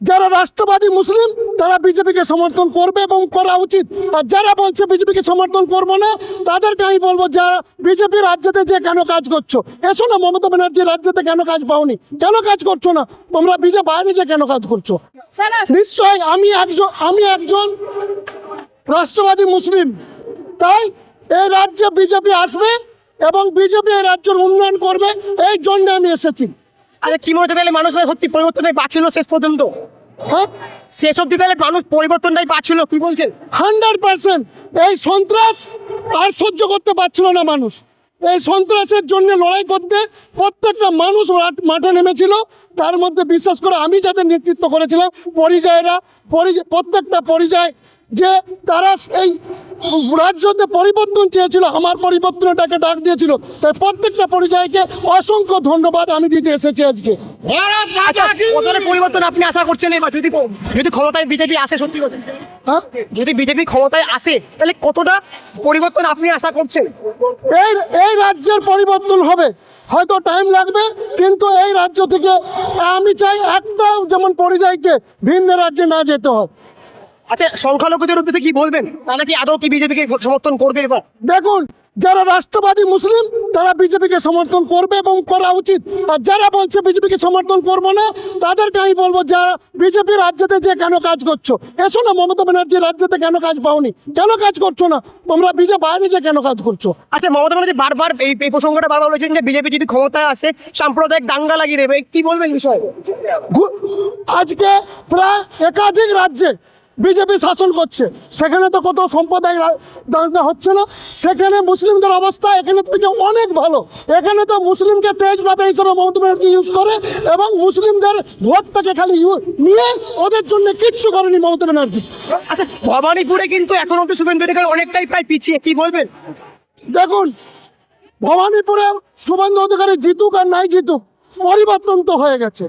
যারা রাষ্ট্রবাদী মুসলিম তারা বিজেপিকে সমর্থন করবে এবং করা উচিত। আর যারা বলছে বিজেপিকে সমর্থন করব না, তাদেরকে আমি বলবো, যারা বিজেপি রাজ্যতে যে কেন কাজ করছো, এসো না মমতা ব্যানার্জি রাজ্যতে কেন কাজ পাওনি, কেন কাজ করছো না তোমরা, বিজেপি বাইরে যে কেন কাজ করছো? নিশ্চয় আমি একজন রাষ্ট্রবাদী মুসলিম, তাই এই রাজ্যে বিজেপি আসবে এবং বিজেপি এই রাজ্যের উন্নয়ন করবে, এই জন্য আমি এসেছি। আরে কি মনে হচ্ছে তাহলে মানুষ সত্যি পরিবর্তনটাই পাচ্ছিল শেষ পর্যন্ত? হ্যাঁ, শেষ অব্দি তাহলে মানুষ পরিবর্তনটাই পাচ্ছিল, কি বলছেন? 100% এই সন্ত্রাস আর সহ্য করতে পারছিল না মানুষ। এই সন্ত্রাসের জন্য লড়াই করতে প্রত্যেকটা মানুষ মাঠে নেমেছিল। তার মধ্যে বিশেষ করে আমি যাদের নেতৃত্ব করেছিলাম, প্রত্যেকটা পরিযায়, যে তারা এই রাজ্যতে পরিবর্তন চেয়েছিল, আমার পরিবর্তনটাকে ডাক দিয়েছিল, তাই প্রত্যেকটা পরিযায়কে অসংখ্য ধন্যবাদ আমি দিতে এসেছি আজকে। আচ্ছা, কতটা পরিবর্তন আপনি আশা করছেন এবার যদি ক্ষমতায় বিজেপি আসে? সত্যি কথা, হ্যাঁ, যদি বিজেপি ক্ষমতায় আসে তাহলে কতটা পরিবর্তন আপনি আশা করছেন? এই রাজ্যের পরিবর্তন হবে, হয়তো টাইম লাগবে, কিন্তু এই রাজ্য থেকে আমি চাই একটা যেমন পরিযায়ীকে ভিন্ন রাজ্যে না যেতে হয়। আচ্ছা, সংখ্যালঘুদের উদ্দেশ্যে কি বলবেন? তারা কি আদৌ কি বিজেপিকে সমর্থন করবে এবার? দেখুন, যারা রাষ্ট্রবাদী মুসলিম তারা বিজেপিকে সমর্থন করবে এবং করা উচিত। আর যারা বলছে বিজেপিকে সমর্থন করব না, তাদেরকে আমি বলবো, যারা বিজেপি রাজ্যতে যে কেন কাজ করছো, এসো না মমতা ব্যানার্জি রাজ্যতে কেন কাজ পাওনি, কেন কাজ করছো না তোমরা, বিজেপি বাইরে যে কেন কাজ করছো? আচ্ছা, মমতা ব্যানার্জি বারবার এই প্রসঙ্গটা বারবার বলেছেন যে বিজেপি যদি ক্ষমতায় আসে সাম্প্রদায়িক দাঙ্গা লাগিয়ে দেবে, কি বলবেন বিষয়ে? আজকে প্রায় একাধিক রাজ্যে বিজেপি শাসন করছে, সেখানে তো কত সম্প্রদায় দাঙ্গা হচ্ছে না, সেখানে মুসলিমদের অবস্থা এখানের থেকে অনেক ভালো। এখানে তো মুসলিমকে তেজ পাতা হিসেবে মমতা ব্যানার্জি ইউজ করে এবং মুসলিমদের ভোটটাকে খালি নিয়ে ওদের জন্য কিচ্ছু করেনি মমতা ব্যানার্জি। আচ্ছা, ভবানীপুরে কিন্তু এখন অব্দি শুভেন্দু অধিকারী অনেকটাই প্রায় পিছিয়ে, কি বলবেন? দেখুন, ভবানীপুরে শুভেন্দু অধিকারী জিতুক আর নাই জিতুক, পরিবর্তন তো হয়ে গেছে।